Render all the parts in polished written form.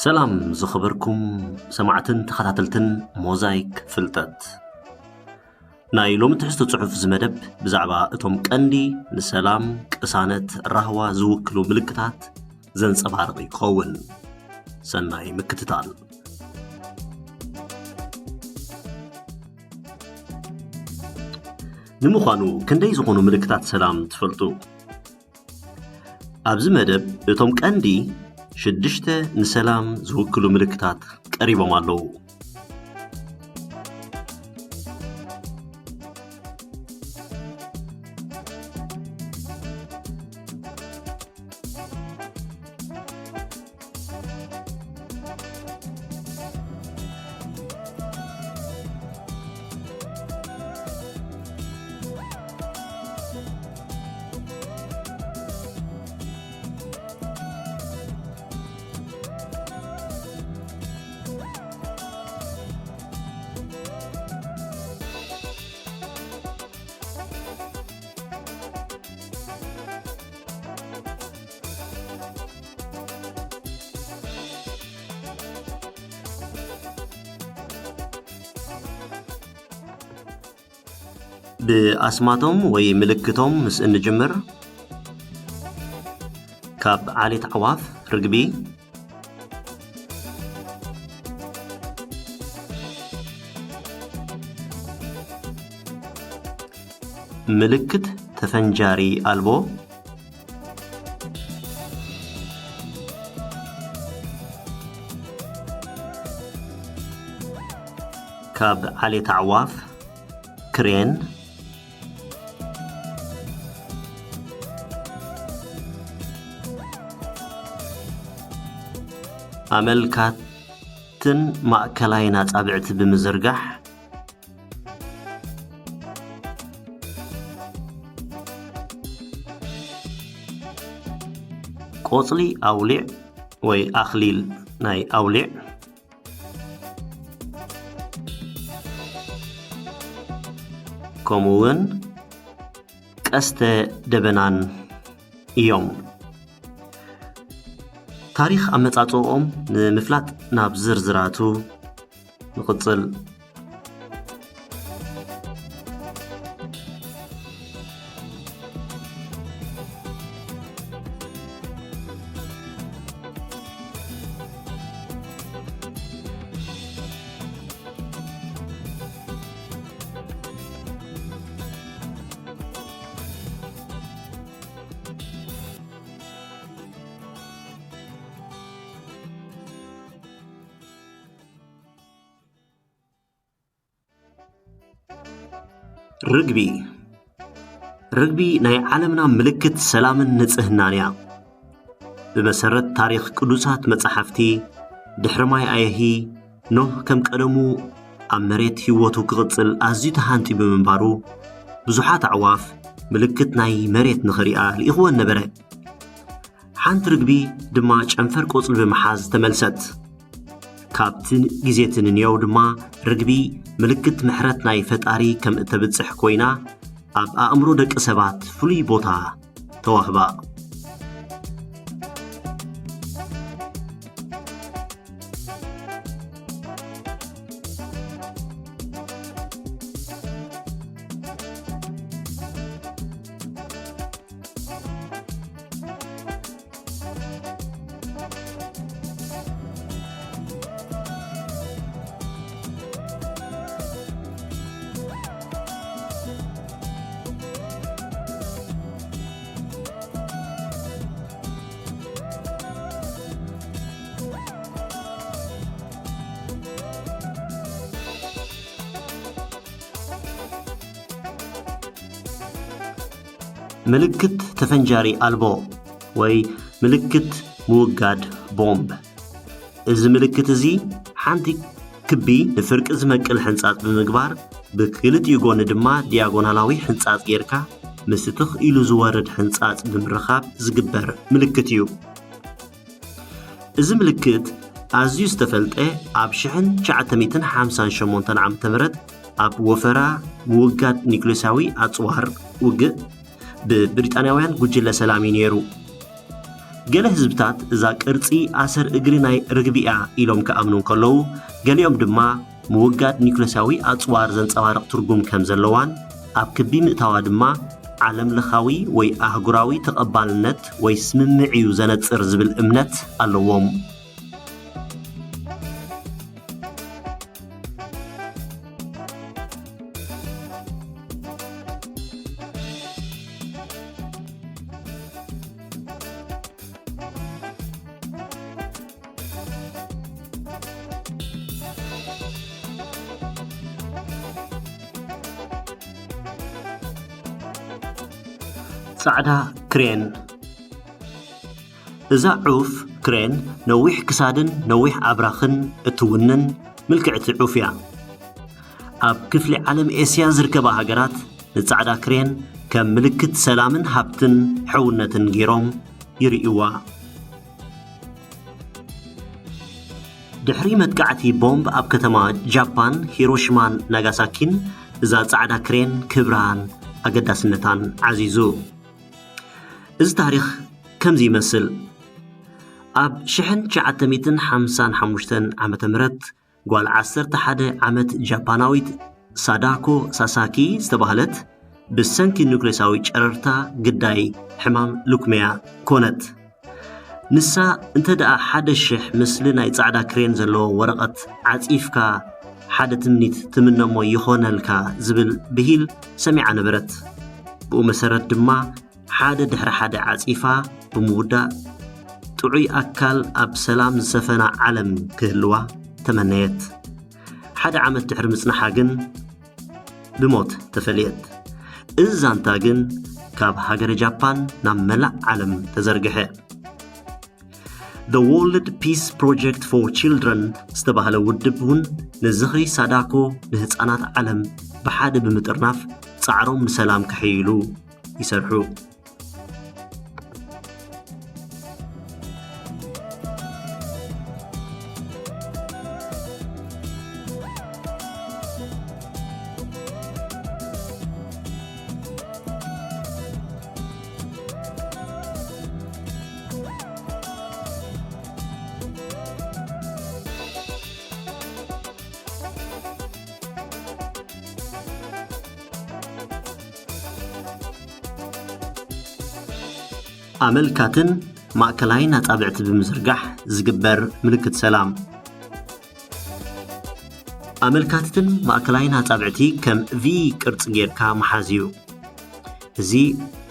سلام زخبركم سمعتن تخاتلتن موزايك فلتت ناي لوم تحستو صحف زمدب بزعبا اتم قندي نسلام قسانت راهوا زوكلو ملكتات زنصبارق يكون سناي مكتتال نمخانو كندي زغونو ملكتات سلام تفلتو ابز مدب اتم قندي شدشته نسلام زوكلو ملكتات قريبا مالو بأسماتهم وملكتهم مس نجمر كاب عالي عواف رقبي ملكت تفنجاري ألبو كاب عالي عواف كرين أملكاتن مأكلاينات أبعت بمزرقح قوصلي أولع وي أخليل ناي أولع كومون قست دبنان يوم تاريخ أمتعطوهم نمفلات ناب زرزراتو نقصل رقبي ناي عالمنا ملكت سلام نصهنانيا بمسرت تاريخ قدوسات مصحفتي دحرماي ايهي نوح كم قدمو امريت هيوتو كقصل ازي تهانتي بمنبارو بزحات عواف ملكت ناي مريت نخريئه لاخوان نبره حانت رقبي دما چنفر قصل بمحاز تملست كابتن جزيتن نيو دما رقبي ملكت محرت ناي فتاري كم اتبتصح كوينا اب امرو دق سبات فلي بوتا توهبا ملكت تفنجاري ألبو وي ملكت موقاد بومب إذا ملكت زي حانتي كبي نفرق إزمك الحنسات بمقبار بكلت يقون دما دياغونالاوي حنسات غيركا مستخ إلو زوارد حنسات بمرخاب زقبر ملكتيو إذا ملكت أزيو استفلت أب شحن 958 عام تمرد أب وفرا موقاد نيكلوساوي أتصوار وقت ببريطانياوያን ጉጅለ ሰላሚ ነሩ ገለ ህዝብታት እዛ ቅርጺ ኣሰር እግሪ ናይ ርግቢያ ኢሎም ከኣምኑ ከለዉ ገሊኦም ድማ ምውጋድ ኒውክለሳዊ ኣጽዋር ዘንጸባርቕ ትርጉም ከም ዘለዋን ኣብ ክቢ ምእታዋ ድማ ዓለም ለኻዊ ወይ ኣህጉራዊ ተቐባልነት ወይ ስምምዕ እዩ ዘነጽር ዝብል እምነት ኣለዎም። ጻዕዳ ክሬን እዛ ዑፍ ክሬን ነዊሕ ክሳድን ነዊሕ ኣብራኽን እትውንን ምልክዕቲ ዑፍ እያ። ኣብ ክፍሊ ዓለም ኤስያ ዝርከባ ሃገራት ንጻዕዳ ክሬን ከም ምልክት ሰላምን ሃብትን ሕውነትን ገይሮም ይርእይዋ። ድሕሪ መጥቃዕቲ ቦምብ ኣብ ከተማ ጃፓን ሂሮሺማን ናጋሳኪን እዛ ጻዕዳ ክሬን ክብራን ኣገዳስነታን ዓዚዙ። እዚ ታሪኽ ከምዚ ይመስል። ኣብ 1955 ዓመተ ምህረት ጓል 11 ዓመት ጃፓናዊት ሳዳኮ ሳሳኪ ዝተባህለት ብሰንኪ ኒውክሌሳዊ ጨረርታ ግዳይ ሕማም ሉክሜያ ኮነት። ንሳ እንተ ደኣ 1,000 ምስሊ ናይ ጻዕዳ ክሬን ዘለዎ ወረቐት ዓጺፍካ ሓደ ትምኒት ትምነሞ ይኾነልካ ዝብል ብሂል ሰሚዓ ነበረት። ብኡ መሰረት ድማ ሓደ ድሕሪ ሓደ ዓጺፋ ብምውዳእ ጥዑይ ኣካል ኣብ ሰላም ዝሰፈና ዓለም ክህልዋ ተመነየት። ሓደ ዓመት ድሕሪ ምጽናሓ ግን ብሞት ተፈልየት። እዚ ዛንታ ግን ካብ ሃገረ ጃፓን ናብ መላእ ዓለም ተዘርግሐ። The World Peace Project for Children ዝተባህለ ውድብ እውን ንዝኽሪ ሳዳኮ ንህፃናት ዓለም ብሓደ ብምጥርናፍ ጻዕሮም ንሰላም ክሕይሉ ይሰርሑ። ኣመልካትን ማእከላይ ኣጻብዕቲ ብምዝርጋሕ ዝግበር ምልክት ሰላም። ኣመልካትን ማእከላይ ኣጻብዕቲ ከም ቪ ቅርጽ ጌርካ መሓዝዩ። እዚ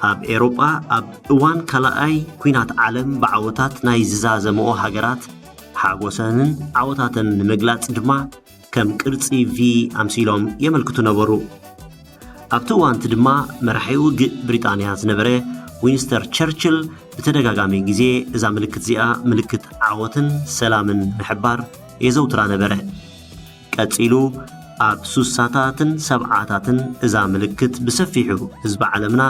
ኣብ ኤሮጳ ኣብ እዋን ካልኣይ ኩናት ዓለም ብዓወታት ናይ ዝዛዘምኦ ሃገራት ሓጎሰንን ዓወታትን ንምግላጽ ድማ ከም ቅርጺ ቪ ኣምሲሎም የመልክቱ ነበሩ። ኣብቲ እዋንቲ ድማ መራሒ ውግእ ብሪጣንያ ዝነበረ ዊንስተር ቸርችል ብተደጋጋሚ ጊዜ እዛ ምልክት እዚኣ ምልክት ዓወትን ሰላምን ምሕባር የዘውትራ ነበረ። ቀጺሉ ኣብ 60ታትን 70ታትን እዛ ምልክት ብሰፊሑ ህዝቢ ዓለምና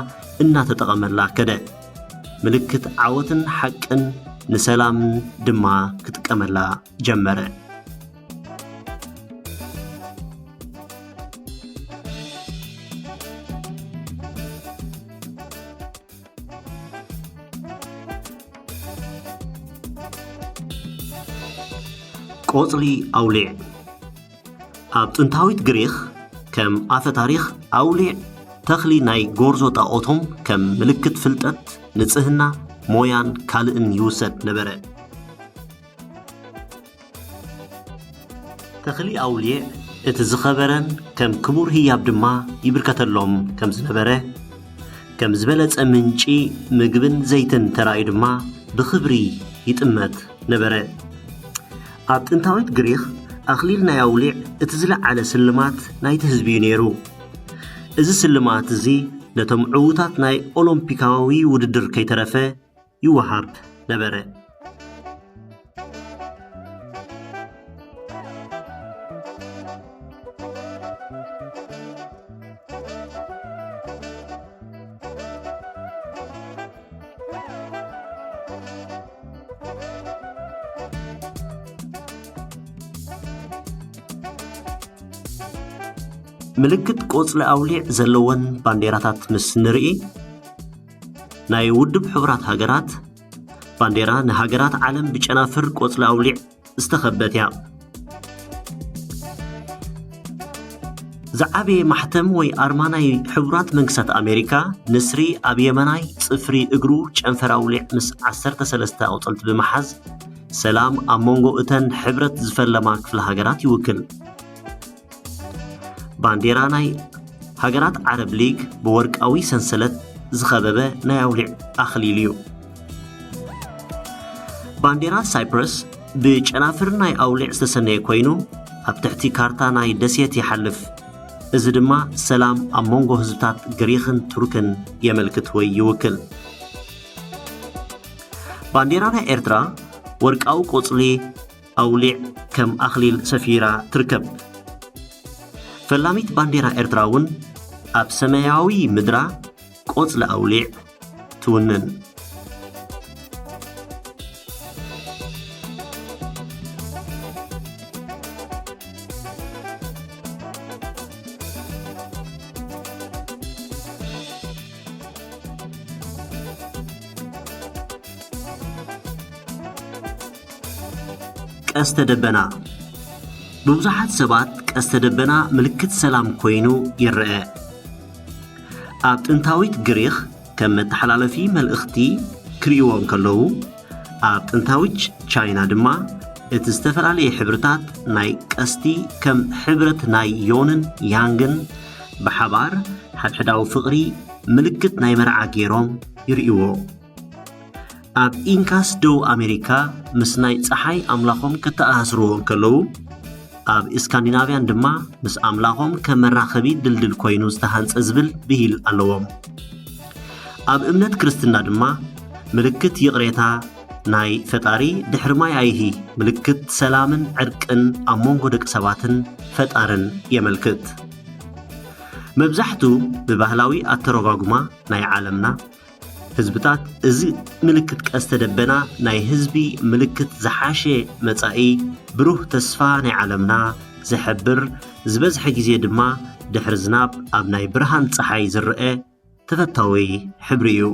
እናተጠቐመላ ከደ። ምልክት ዓወትን ሓቅን ንሰላምን ድማ ክጥቀመላ ጀመረ። ቆጽሊ ኣውሊዕ ኣብ ጥንታዊት ግሪኽ ከም ኣፈ ታሪኽ ኣውሊዕ ተኽሊ ናይ ጎርዞ ጣዖቶም ከም ምልክት ፍልጠት፣ ንጽህና፣ ሞያን ካልእን ይውሰድ ነበረ። ተኽሊ ኣውሊዕ እቲ ዝኸበረን ከም ክቡር ህያብ ድማ ይብርከተሎም ከም ዝነበረ፣ ከም ዝበለጸ ምንጪ ምግብን ዘይትን ተራእዩ ድማ ብኽብሪ ይጥመት ነበረ። ኣብ ጥንታዊት ግሪኽ ኣኽሊል ናይ ኣውሊዕ እቲ ዝለዓለ ስልማት ናይቲ ህዝቢ እዩ ነይሩ። እዚ ስልማት እዚ ነቶም ዕዉታት ናይ ኦሎምፒካዊ ውድድር ከይተረፈ ይወሃብ ነበረ። ምልክት ቆጽሊ ኣውሊዕ ዘለወን ባንዴራታት ምስ ንርኢ ናይ ውድብ ሕቡራት ሃገራት ባንዴራ ንሃገራት ዓለም ብጨናፍር ቆጽሊ ኣውሊዕ ዝተኸበት እያ زعبي محتم وي أرماناي حبرات منكسات أمريكا نسري أبيمناي صفري إجرو شنفراولي مس 13 أوصلت بمحز سلام أمونغو إتن حبرت زفلماك في الهجرات يوكل بانديراناي هجرات عرب ليج بورك أوي سنسلت زخببة نايولي أخليليو بانديرات سايبرس بجنافرناي أولي استسنى كوينو أبتحتي كارتاناي دسيت يحلف إذا دما سلام أمونغو هزبتات غريخن تركن يملكت وي يوكل بانديرانا إرترا ورك أو قوصلي أوليع كم أخليل سفيرة تركب فلاميت بانديرا إرتراون أب سماياوي مدرا قوصل أوليع تونن ቀስተ ደበና ብዙሓት ሰባት ቀስተ ደበና ምልክት ሰላም ኮይኑ ይርአ ኣብ ጥንታዊት ግሪክ ከም መተሓላለፊ መልእኽቲ ክሪእዎን ከለዉ ኣብ ጥንታዊት ቻይና ድማ እቲ ዝተፈላለየ ሕብርታት ናይ ቀስቲ ከም ሕብረት ናይ ዮንን ያንግን ብሓባር ሓድሕዳዊ ፍቕሪ ምልክት ናይ መርዓ ገይሮም ይርእይዎ ኣብ ኢንካስ ደው ኣሜሪካ ምስ ናይ ፀሓይ ኣምላኾም ከተኣስርዎም ከለዉ ኣብ እስካንዲናቪያን ድማ ምስ ኣምላኾም ከም መራኸቢ ድልድል ኮይኑ ዝተሃንፀ ዝብል ብሂል ኣለዎም ኣብ እምነት ክርስትና ድማ ምልክት ይቕሬታ ናይ ፈጣሪ ድሕሪ ማይ ኣይሂ ምልክት ሰላምን ዕርቅን ኣብ መንጎ ደቂ ሰባትን ፈጣርን የመልክት መብዛሕቱ ብባህላዊ ኣተረጓጉማ ናይ ዓለምና ህዝብታት እዚ ምልክት ቀስተ ደበና ናይ ህዝቢ ምልክት ዝሓሸ መጻኢ ብሩህ ተስፋ ናይ ዓለምና ዝሕብር ዝበዝሐ ግዜ ድማ ድሕሪ ዝናብ ኣብ ናይ ብርሃን ፀሓይ ዝርአ ተፈታዊ ሕብሪ እዩ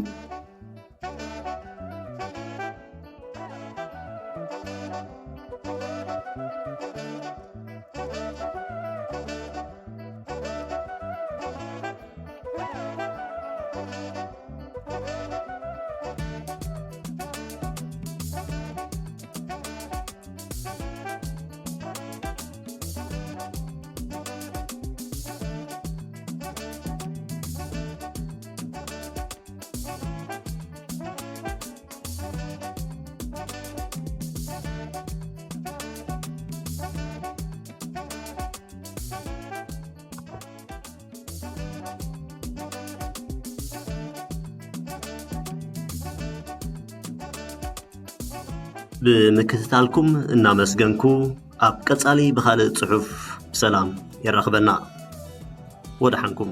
ብምክትታልኩም እናመስገንኩ ኣብ ቀጻሊ ብኻልእ ጽሑፍ ሰላም ይራኸበና ወድሓንኩም